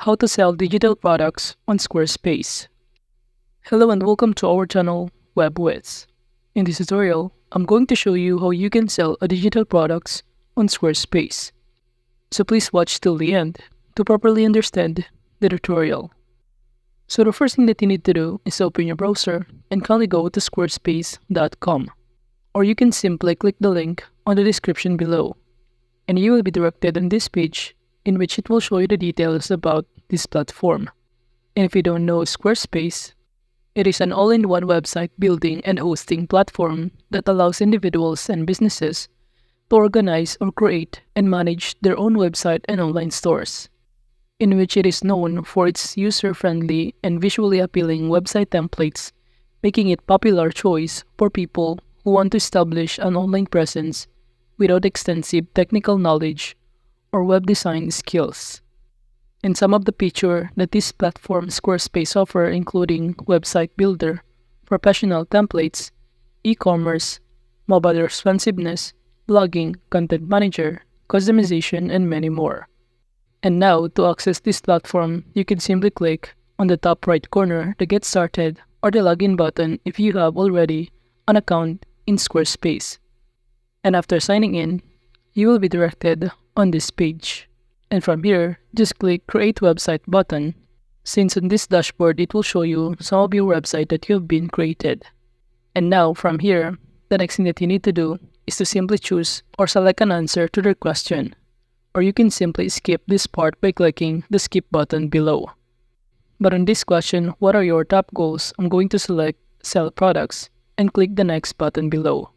How to sell digital products on Squarespace. Hello and welcome to our channel, WebWiz. In this tutorial, I'm going to show you how you can sell a digital products on Squarespace. So please watch till the end to properly understand the tutorial. So the first thing that you need to do is open your browser and kindly go to squarespace.com. Or you can simply click the link on the description below, and you will be directed on this page in which it will show you the details about this platform. And if you don't know Squarespace, it is an all-in-one website building and hosting platform that allows individuals and businesses to organize or create and manage their own website and online stores, in which it is known for its user-friendly and visually appealing website templates, making it popular choice for people who want to establish an online presence without extensive technical knowledge or web design skills. And some of the features that this platform Squarespace offers including website builder, professional templates, e-commerce, mobile responsiveness, blogging, content manager, customization, and many more. And now, to access this platform, you can simply click on the top right corner the Get Started or the Login button if you have already an account in Squarespace. And after signing in, you will be directed on this page. And from here, just click Create Website button, since on this dashboard it will show you some of your website that you have been created. And now from here, the next thing that you need to do is to simply choose or select an answer to their question. Or you can simply skip this part by clicking the Skip button below. But on this question, what are your top goals? I'm going to select Sell Products and click the Next button below.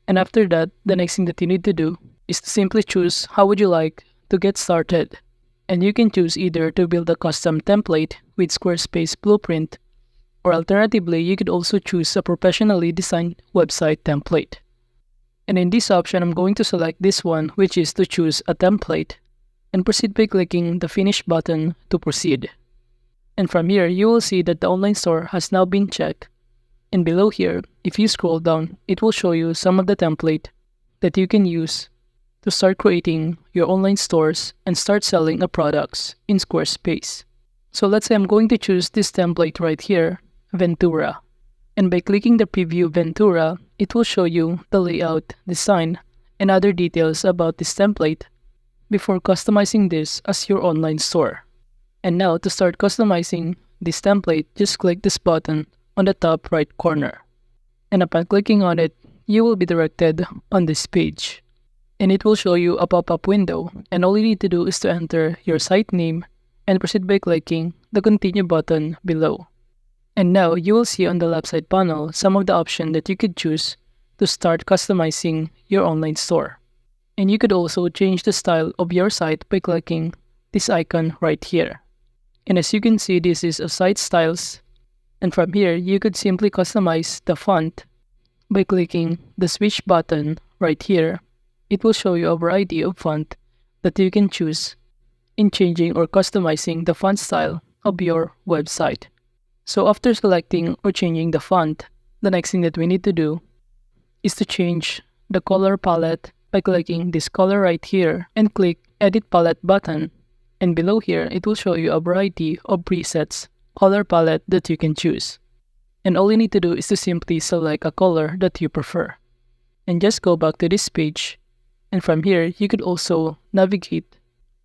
And after that, the next thing that you need to do is to simply choose how would you like to get started. And you can choose either to build a custom template with Squarespace Blueprint, or alternatively, you could also choose a professionally designed website template. And in this option, I'm going to select this one, which is to choose a template, and proceed by clicking the Finish button to proceed. And from here, you will see that the online store has now been checked. And below here, if you scroll down, it will show you some of the template that you can use to start creating your online stores and start selling the products in Squarespace. So let's say I'm going to choose this template right here, Ventura. And by clicking the preview Ventura, it will show you the layout, design, and other details about this template before customizing this as your online store. And now to start customizing this template, just click this button on the top right corner. And upon clicking on it, you will be directed on this page. And it will show you a pop-up window, and all you need to do is to enter your site name and proceed by clicking the Continue button below. And now you will see on the left side panel some of the options that you could choose to start customizing your online store. And you could also change the style of your site by clicking this icon right here. And as you can see, this is a site styles, and from here you could simply customize the font by clicking the Switch button right here. It will show you a variety of font that you can choose in changing or customizing the font style of your website. So after selecting or changing the font, the next thing that we need to do is to change the color palette by clicking this color right here and click Edit Palette button. And below here, it will show you a variety of presets, color palette that you can choose. And all you need to do is to simply select a color that you prefer. And just go back to this page. And from here, you could also navigate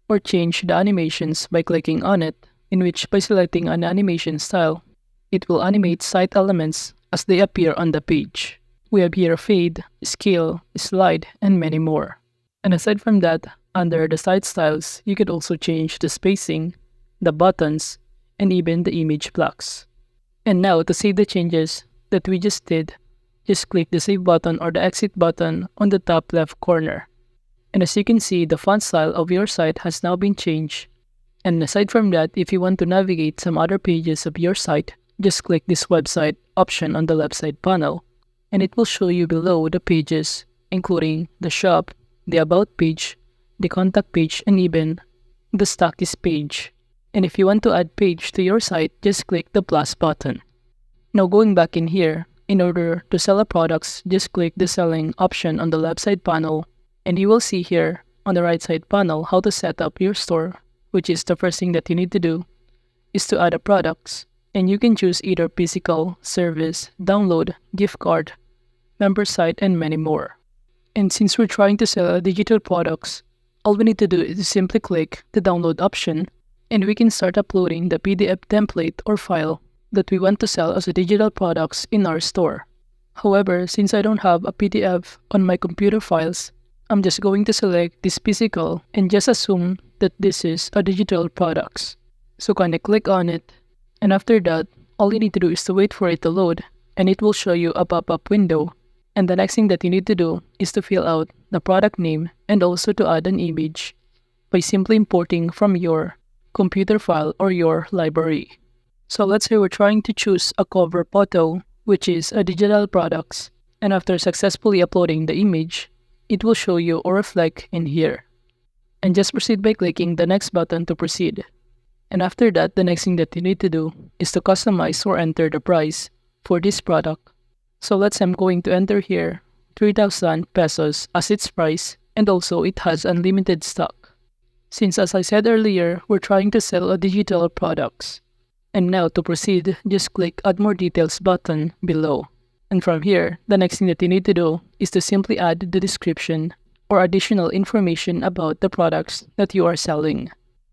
or change the animations by clicking on it, in which by selecting an animation style, it will animate site elements as they appear on the page. We have here fade, scale, slide, and many more. And aside from that, under the site styles, you could also change the spacing, the buttons, and even the image blocks. And now to save the changes that we just did, just click the Save button or the Exit button on the top left corner. And as you can see, the font style of your site has now been changed. And aside from that, if you want to navigate some other pages of your site, just click this website option on the left side panel, and it will show you below the pages, including the shop, the about page, the contact page, and even the stockies page. And if you want to add page to your site, just click the plus button. Now going back in here, in order to sell a products, just click the selling option on the left side panel, and you will see here on the right side panel how to set up your store which is the first thing that you need to do, is to add a products. And you can choose either physical, service, download, gift card, member site, and many more. And since we're trying to sell digital products, all we need to do is simply click the download option and we can start uploading the PDF template or file that we want to sell as a digital products in our store. However, since I don't have a PDF on my computer files, I'm just going to select this physical and just assume that this is a digital products. So kinda click on it, and after that, all you need to do is to wait for it to load and it will show you a pop-up window. And the next thing that you need to do is to fill out the product name and also to add an image by simply importing from your computer file or your library. So let's say we're trying to choose a cover photo, which is a digital products, and after successfully uploading the image, it will show you or reflect in here. And just proceed by clicking the next button to proceed. And after that, the next thing that you need to do is to customize or enter the price for this product. So let's say I'm going to enter here 3,000 pesos as its price, and also it has unlimited stock. Since as I said earlier, we're trying to sell a digital products. And now to proceed, just click add more details button below. And from here, the next thing that you need to do is to simply add the description or additional information about the products that you are selling.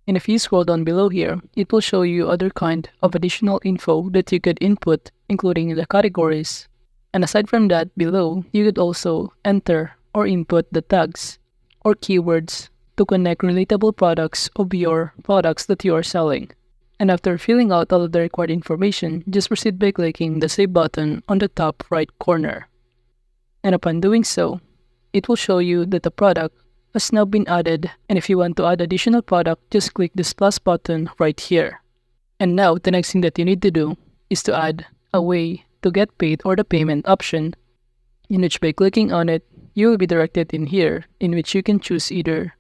And if you scroll down below here, it will show you other kind of additional info that you could input, including the categories. And aside from that, below, you could also enter or input the tags or keywords to connect relatable products of your products that you are selling. And after filling out all of the required information, just proceed by clicking the Save button on the top right corner. And upon doing so, it will show you that the product has now been added, and if you want to add additional product, just click this plus button right here. And now, the next thing that you need to do is to add a way to get paid or the payment option, in which by clicking on it, you will be directed in here, in which you can choose either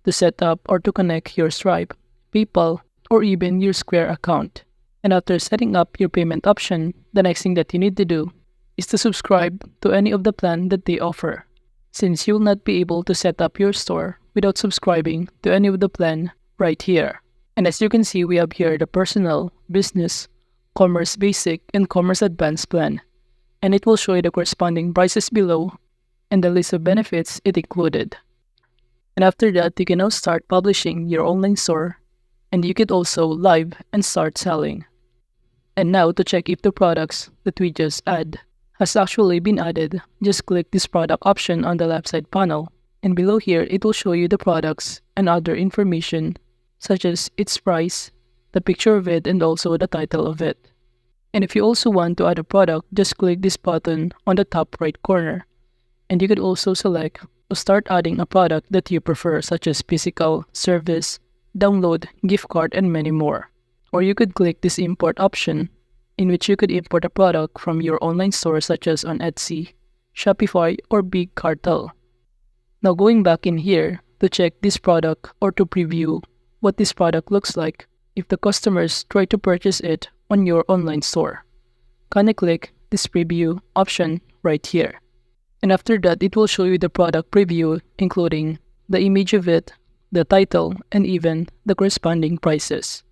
to set up or to connect your Stripe, PayPal, or even your Square account. And after setting up your payment option, the next thing that you need to do is to subscribe to any of the plan that they offer, since you will not be able to set up your store without subscribing to any of the plan right here. And as you can see, we have here the personal, business, commerce basic, and commerce advanced plan. And it will show you the corresponding prices below and the list of benefits it included. And after that, you can now start publishing your online store, and you could also live and start selling. And now to check if the products that we just add has actually been added, just click this product option on the left side panel, and below here it will show you the products and other information such as its price, the picture of it, and also the title of it. And if you also want to add a product, just click this button on the top right corner, and you could also select to start adding a product that you prefer, such as physical, service, download, gift card, and many more. Or you could click this import option, in which you could import a product from your online store such as on Etsy, Shopify, or Big Cartel. Now going back in here to check this product or to preview what this product looks like if the customers try to purchase it on your online store. Kinda click this preview option right here. And after that, it will show you the product preview, including the image of it, the title, and even the corresponding prices.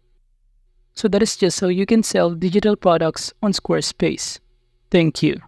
So that is just how you can sell digital products on Squarespace. Thank you.